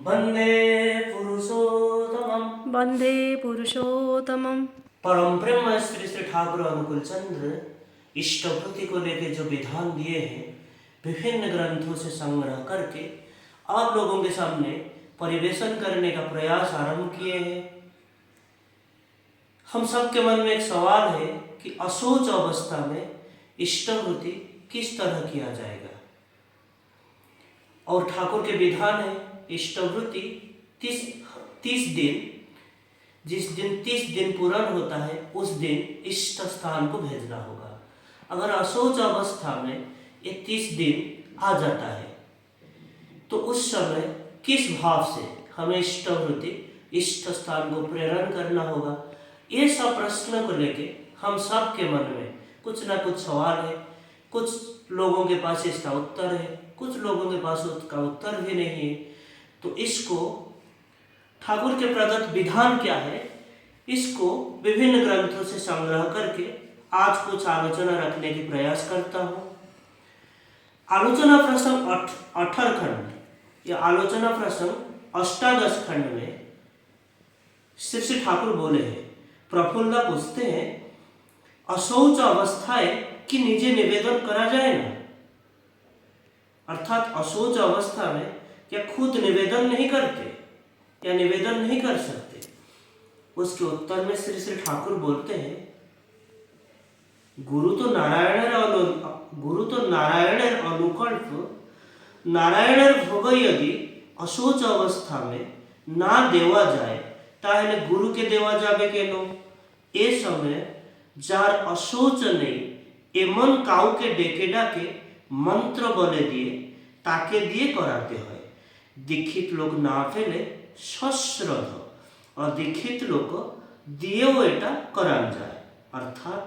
वंदे पुरुषोत्तमम। वंदे पुरुषोत्तमम। परम ब्रह्म श्री श्री ठाकुर अनुकूल चंद्र इष्टभूति को लेकर जो विधान दिए हैं विभिन्न ग्रंथों से संग्रह करके आप लोगों के सामने परिवेशन करने का प्रयास आरंभ किए हैं। हम सबके मन में एक सवाल है कि अशोच अवस्था में इष्टभूति किस तरह किया जाएगा। और ठाकुर के विधान है इष्टवृत्ति 30 दिन, जिस दिन 30 दिन पूर्ण होता है उस दिन इष्ट स्थान को भेजना होगा। अगर अशोच अवस्था में ये 30 दिन आ जाता है तो उस समय किस भाव से हमें इष्टवृत्ति इष्ट स्थान को प्रेरण करना होगा। ये सब प्रश्न को लेके हम सब के मन में कुछ ना कुछ सवाल है। कुछ लोगों के पास इसका उत्तर है, कुछ लोगों के पास उसका उत्तर भी नहीं है। तो इसको ठाकुर के प्रदत्त विधान क्या है, इसको विभिन्न ग्रंथों से संग्रह करके आज कुछ आलोचना रखने की प्रयास करता हूँ। आलोचना प्रसंग 18 खंड या आलोचना प्रसंग 18 खंड में श्री श्री ठाकुर बोले हैं। प्रफुल्ला पूछते हैं अशौच अवस्थाएं कि निजे निवेदन करा जाए ना, अर्थात अशौच अवस्था में क्या खुद निवेदन नहीं करते या निवेदन नहीं कर सकते। उसके उत्तर में श्री श्री ठाकुर बोलते हैं गुरु तो नारायणेर अनुकल्प नारायणेर भोग यदि अशौच अवस्था में ना देवा जाए ताहले गुरु के देवा जाबे केनो। ए समय जार अशौच नहीं एमन काउ के डेके डाके मंत्र बोले दिए ताके दिए कराते हैं। दीक्षित लोग ना फेले सश्रद्ध और दीक्षित लोग दिएও এটা करान जाए। अर्थात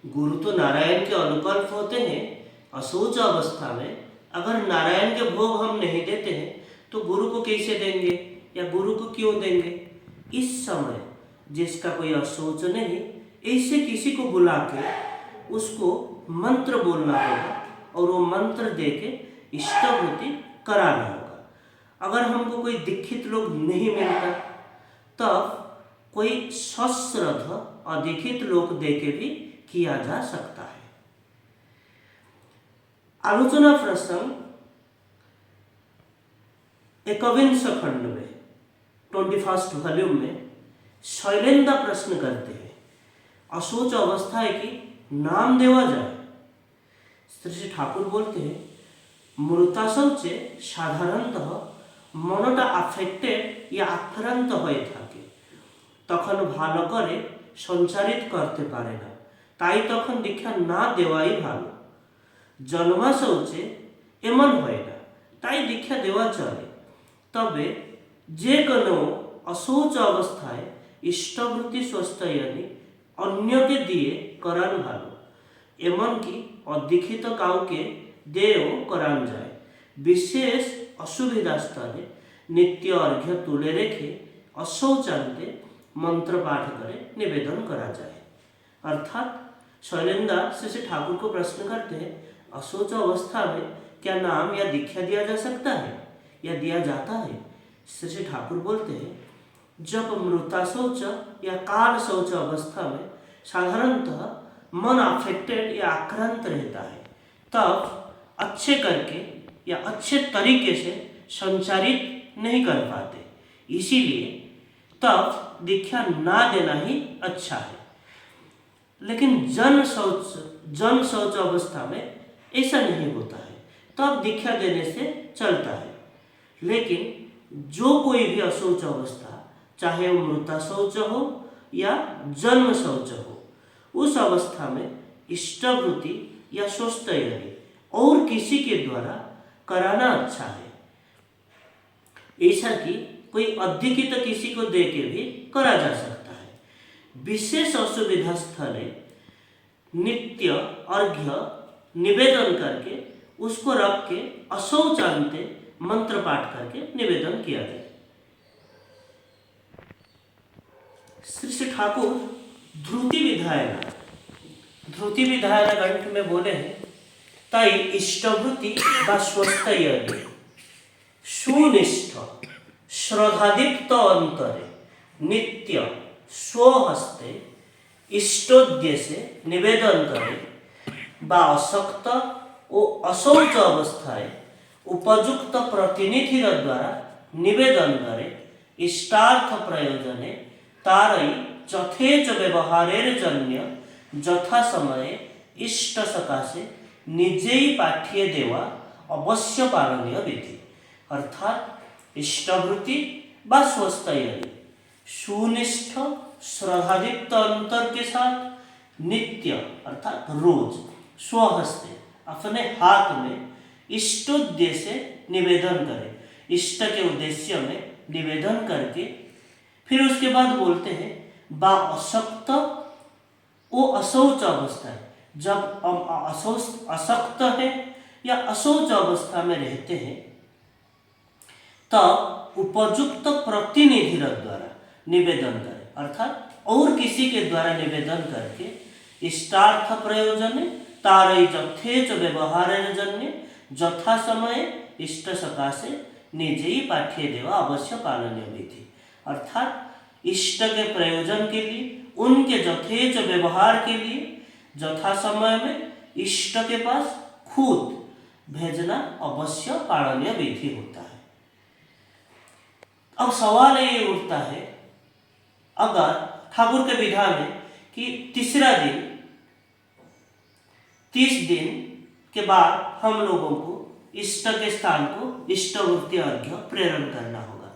गुरु तो नारायण के अनुकल्प होते हैं। अशौच अवस्था में अगर नारायण के भोग हम नहीं देते हैं तो गुरु को कैसे देंगे या गुरु को क्यों देंगे। इस समय जिसका कोई अशौच नहीं ऐसे किसी को बुला के उसको मंत्र बोलना होगा और वो मंत्र दे के इष्टभूति कराना होगा। अगर हमको कोई दीक्षित लोग नहीं मिलता तब कोई सश्रद्ध और दीक्षित लोग दे के भी किया जा सकता है। आलोचना प्रसंग 21 खंड में 21 वॉल्यूम में शैलेंद्र प्रश्न करते हैं अशौच अवस्था है कि नाम देवा जाए। श्री ठाकुर बोलते हैं मृताशौचे साधारणतः मनटा अफेक्टेड या आक्रांत হয়ে থাকে, তখন ভালো করে সঞ্চারিত করতে পারে না, তাই তখন দীক্ষা না দেওয়াই ভালো। জন্মাশৌচে এমন হয় না, তাই দীক্ষা দেওয়া চলে। তবে যে কোনো অশৌচ অবস্থায় ইষ্টভূতি স্বস্তায়নী অন্যকে দিয়ে করান ভালো। এমনকি অদীক্ষিত কাউকে দিয়েও করান যায়। বিশেষ অসুবিধা স্থলে নিত্য अर्घ्य তুলে রেখে অশৌচান্তে मंत्र पाठ करे निवेदन करा जाए। अर्थात शैलेंद्र श्री ठाकुर को प्रश्न करते हैं अशौच अवस्था में क्या नाम या दीक्षा दिया जा सकता है या दिया जाता है। श्री ठाकुर बोलते हैं जब मृताशौच या काल शौच अवस्था में साधारणतः मन अफेक्टेड या आक्रांत रहता है तब अच्छे करके या अच्छे तरीके से संचारित नहीं कर पाते, इसीलिए तब दीक्षा ना देना ही अच्छा है। लेकिन जन शौच अवस्था में ऐसा नहीं होता है, तब दीक्षा देने से चलता है। लेकिन जो कोई भी अशौच अवस्था चाहे वो मृता शौच हो या जन्म शौच हो उस अवस्था में इष्टभूति या स्वस्थयनी और किसी के द्वारा कराना अच्छा है। ऐसा कि कोई अदीक्षित किसी को दे के भी करा जा सकता है। विशेष असुविधा स्थले नित्य अर्घ्य निवेदन करके उसको रख के अशौचांते मंत्र पाठ करके निवेदन किया जाए। श्री श्री ठाकुर ध्रुति विधायना ग्रंथ में बोले हैं ताई इष्टभूति व स्वस्थयनी सुनिष्ठ श्रद्धादीप्त अंतरे नित्य स्वहस्ते इष्टोद्देश्य निवेदन करे बा अशक्त और अशौच अवस्थाएं उपयुक्त प्रतिनिधि द्वारा निवेदन करे इष्टार्थ प्रयोजने तारई यथेच व्यवहारेर जन्य यथा समय इष्ट सकाशे निजे ही पाठ्य देवा अवश्य पालनीय विधि अर्थात इष्टवृत्ति व स्वस्थयनी सुनिष्ठ श्रद्धादीप्त अंतर के साथ नित्य अर्थात रोज स्वहस्ते अपने हाथ में इष्टोद्देश्य निवेदन करे, इष्ट के उद्देश्य में निवेदन करके फिर उसके बाद बोलते हैं बा अशक्त वो अशौच अवस्था है। जब हम अशक्त है या अशौच अवस्था में रहते हैं तब उपयुक्त प्रतिनिधि द्वारा निवेदन करें अर्थात और किसी के द्वारा निवेदन करके इष्टार्थ प्रयोजन तारई यथेच व्यवहार जन्य यथा समय इष्ट सकाशे निजे ही पाठ्य देवा अवश्य पालनीय विधि अर्थात इष्ट के प्रयोजन के लिए उनके यथेच व्यवहार के लिए यथा समय में इष्ट के पास खुद भेजना अवश्य पालनीय विधि होता है। अब सवाल ये उठता है अगर ठाकुर के विधान है कि तीसरा दिन 30 दिन के बाद हम लोगों को इष्ट के स्थान को इष्टवृत्ति अर्घ्य प्रेरण करना होगा।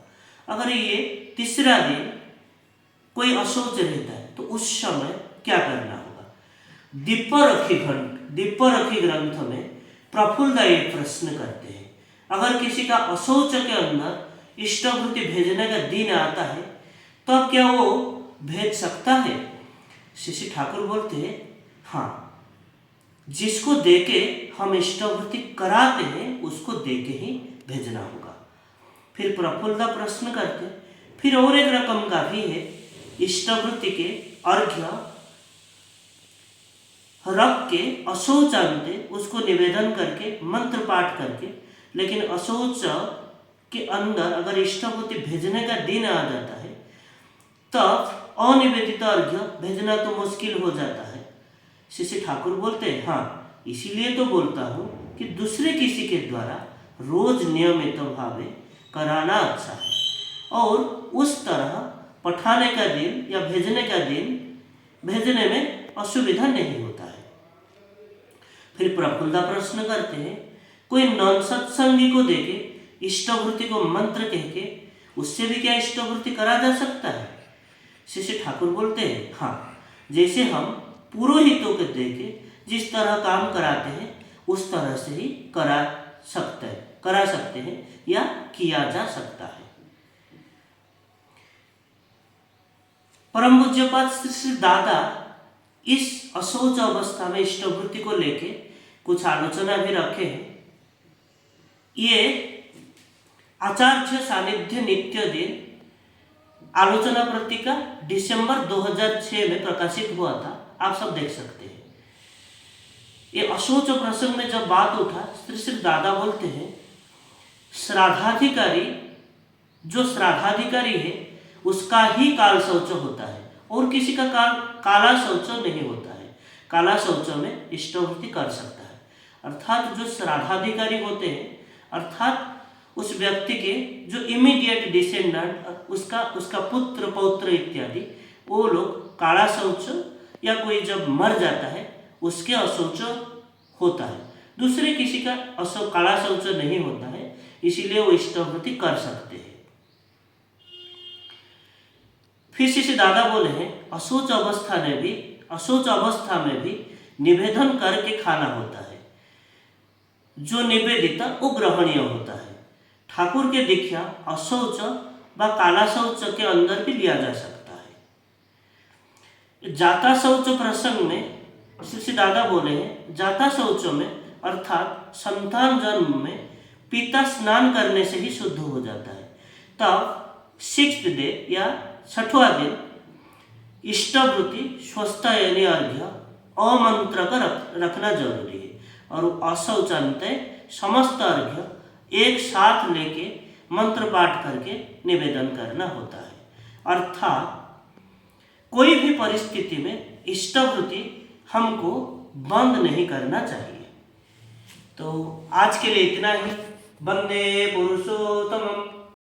अगर ये तीसरा दिन कोई अशौच रहता है तो उस समय क्या करना होगा। दीपरखी ग्रंथ में प्रफुल्ल एक प्रश्न करते हैं अगर किसी का अशौच के अंदर इष्टवृत्ति भेजने का दिन आता है तो अब क्या वो भेज सकता है। श्री ठाकुर बोलते हैं हाँ, जिसको देके हम इष्टवृत्ति कराते हैं उसको देके ही भेजना होगा। फिर प्रफुल्ल प्रश्न करते फिर और एक रकम का भी है इष्टवृत्ति के अर्घ्य रख के अशौच अंते उसको निवेदन करके मंत्र पाठ करके, लेकिन अशौच के अंदर अगर इष्टवृत्ति भेजने का दिन आ जाता है तब अनिवेदित अर्घ्य भेजना तो मुश्किल हो जाता है। श्री ठाकुर बोलते हैं हाँ, इसीलिए तो बोलता हूँ कि दूसरे किसी के द्वारा रोज नियमित भावे कराना अच्छा है और उस तरह पठाने का दिन या भेजने का दिन भेजने में असुविधा नहीं होता है। फिर प्रफुल्ल प्रश्न करते हैं कोई नॉन सत्संगी को देके इष्टवृत्ति को मंत्र कह के उससे भी क्या इष्टवृत्ति करा जा सकता है। श्री ठाकुर बोलते हैं हाँ, जैसे हम पुरोहितों के देके जिस तरह काम कराते हैं उस तरह से ही करा सकते हैं या किया जा सकता है। परम पूज्यपाद श्री दादा इस अशौच अवस्था में इष्टवृत्ति को लेके कुछ आलोचना भी रखे हैं। ये आचार्य सानिध्य नित्य दिन आलोचना पत्रिका दिसंबर 2006 में प्रकाशित हुआ था, आप सब देख सकते हैं। ये अशौच प्रसंग में जब बात उठा श्री दादा बोलते हैं श्राद्धाधिकारी जो श्राद्धाधिकारी है उसका ही काल शौच होता है और किसी का काला शौच नहीं होता है। काला शौच में इष्टवृत्ति कर सकता है अर्थात जो श्राद्धाधिकारी होते हैं अर्थात उस व्यक्ति के जो इमीडिएट डिसेंडेंट उसका पुत्र पौत्र इत्यादि वो लोग काला शौच या कोई जब मर जाता है उसके अशौच होता है, दूसरे किसी का काला शौच नहीं होता है, इसीलिए वो इष्टवृत्ति कर सकते हैं। फिर श्री दादा बोले हैं अशौच अवस्था में भी निवेदन करके खाना होता है, जो निवेदिता वो ग्रहणीय होता है। ठाकुर के दीक्षा अशौच व काला शौच के अंदर भी लिया जा सकता है। जाता शौच प्रसंग में श्री दादा बोले हैं जाता शौच में अर्थात संतान जन्म में पिता स्नान करने से ही शुद्ध हो जाता है, तब 6th डे या 6वां दिन इष्टवृत्ति स्वस्थ यानी अर्घ्य अमंत्र का रखना जरूरी है और अशौचांत समस्त अर्घ्य एक साथ लेके मंत्र पाठ करके निवेदन करना होता है। अर्थात कोई भी परिस्थिति में इष्टवृत्ति हमको बंद नहीं करना चाहिए। तो आज के लिए इतना ही। वंदे पुरुषोत्तमम्।